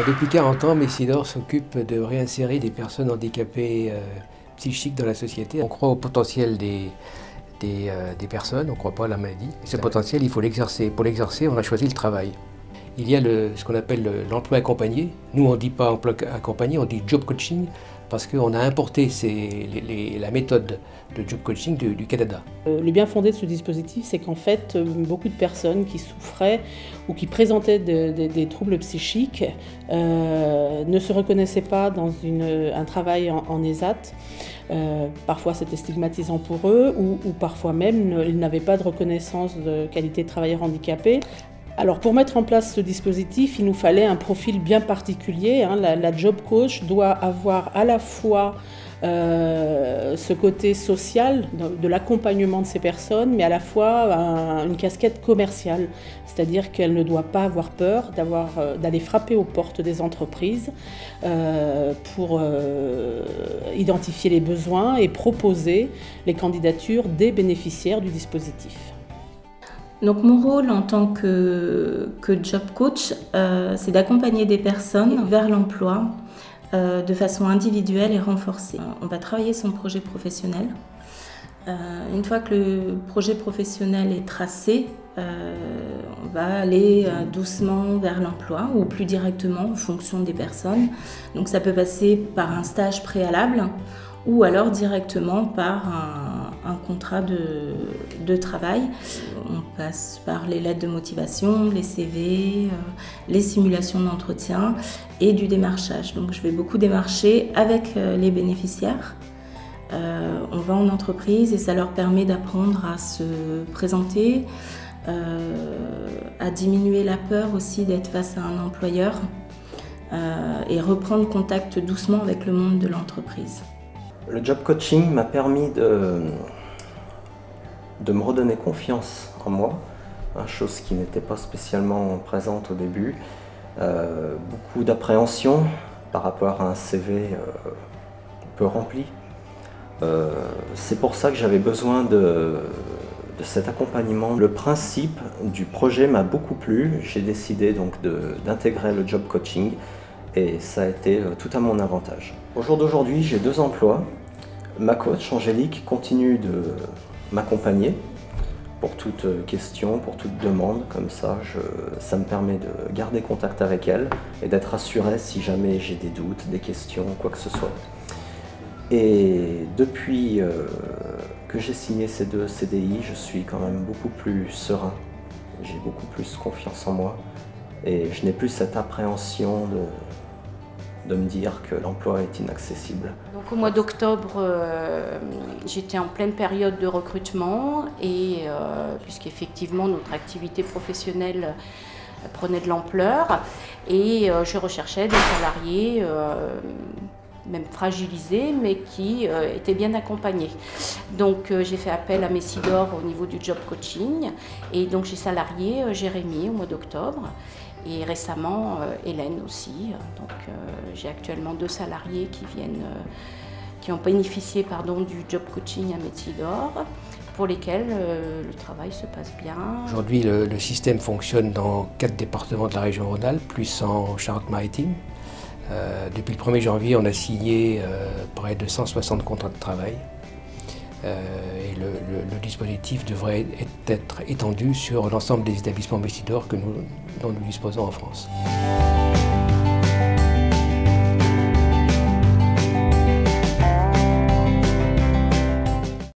Depuis 40 ans, Messidor s'occupe de réinsérer des personnes handicapées psychiques dans la société. On croit au potentiel des personnes, on ne croit pas à la maladie. Ce potentiel, il faut l'exercer. Pour l'exercer, on a choisi le travail. Il y a ce qu'on appelle l'emploi accompagné. Nous, on ne dit pas emploi accompagné, on dit job coaching, parce qu'on a importé la méthode de job coaching du Canada. Le bien fondé de ce dispositif, c'est qu'en fait, beaucoup de personnes qui souffraient ou qui présentaient des troubles psychiques ne se reconnaissaient pas dans un travail en ESAT. Parfois c'était stigmatisant pour eux ou parfois même ils n'avaient pas de reconnaissance de qualité de travailleur handicapé. Alors pour mettre en place ce dispositif, il nous fallait un profil bien particulier. La job coach doit avoir à la fois ce côté social de l'accompagnement de ces personnes, mais à la fois une casquette commerciale. C'est-à-dire qu'elle ne doit pas avoir peur d'aller frapper aux portes des entreprises pour identifier les besoins et proposer les candidatures des bénéficiaires du dispositif. Donc mon rôle en tant que job coach, c'est d'accompagner des personnes vers l'emploi de façon individuelle et renforcée. On va travailler son projet professionnel. Une fois que le projet professionnel est tracé, on va aller doucement vers l'emploi ou plus directement en fonction des personnes. Donc ça peut passer par un stage préalable ou alors directement par un contrat de travail. On passe par les lettres de motivation, les CV, les simulations d'entretien et du démarchage. Donc je vais beaucoup démarcher avec les bénéficiaires. On va en entreprise et ça leur permet d'apprendre à se présenter, à diminuer la peur aussi d'être face à un employeur et reprendre contact doucement avec le monde de l'entreprise. Le job coaching m'a permis de me redonner confiance en moi, chose qui n'était pas spécialement présente au début. Beaucoup d'appréhension par rapport à un CV peu rempli. C'est pour ça que j'avais besoin de cet accompagnement. Le principe du projet m'a beaucoup plu. J'ai décidé donc d'intégrer le job coaching et ça a été tout à mon avantage. Au jour d'aujourd'hui, j'ai 2 emplois. Ma coach, Angélique, continue de m'accompagner pour toute question, pour toute demande. Comme ça me permet de garder contact avec elle et d'être assuré si jamais j'ai des doutes, des questions, quoi que ce soit. Et depuis que j'ai signé ces 2 CDI, je suis quand même beaucoup plus serein. J'ai beaucoup plus confiance en moi et je n'ai plus cette appréhension de me dire que l'emploi est inaccessible. Donc au mois d'octobre, j'étais en pleine période de recrutement et puisqu'effectivement notre activité professionnelle prenait de l'ampleur et je recherchais des salariés même fragilisés mais qui étaient bien accompagnés. Donc j'ai fait appel à Messidor au niveau du job coaching et donc j'ai salarié Jérémy au mois d'octobre. Et récemment, Hélène aussi. Donc, j'ai actuellement 2 salariés qui ont bénéficié du job coaching à Messidor, pour lesquels le travail se passe bien. Aujourd'hui, le système fonctionne dans 4 départements de la région Rhône-Alpes, plus en Charente-Maritime. Depuis le 1er janvier, on a signé près de 160 contrats de travail. Et le dispositif devrait être étendu sur l'ensemble des établissements Messidor dont nous disposons en France.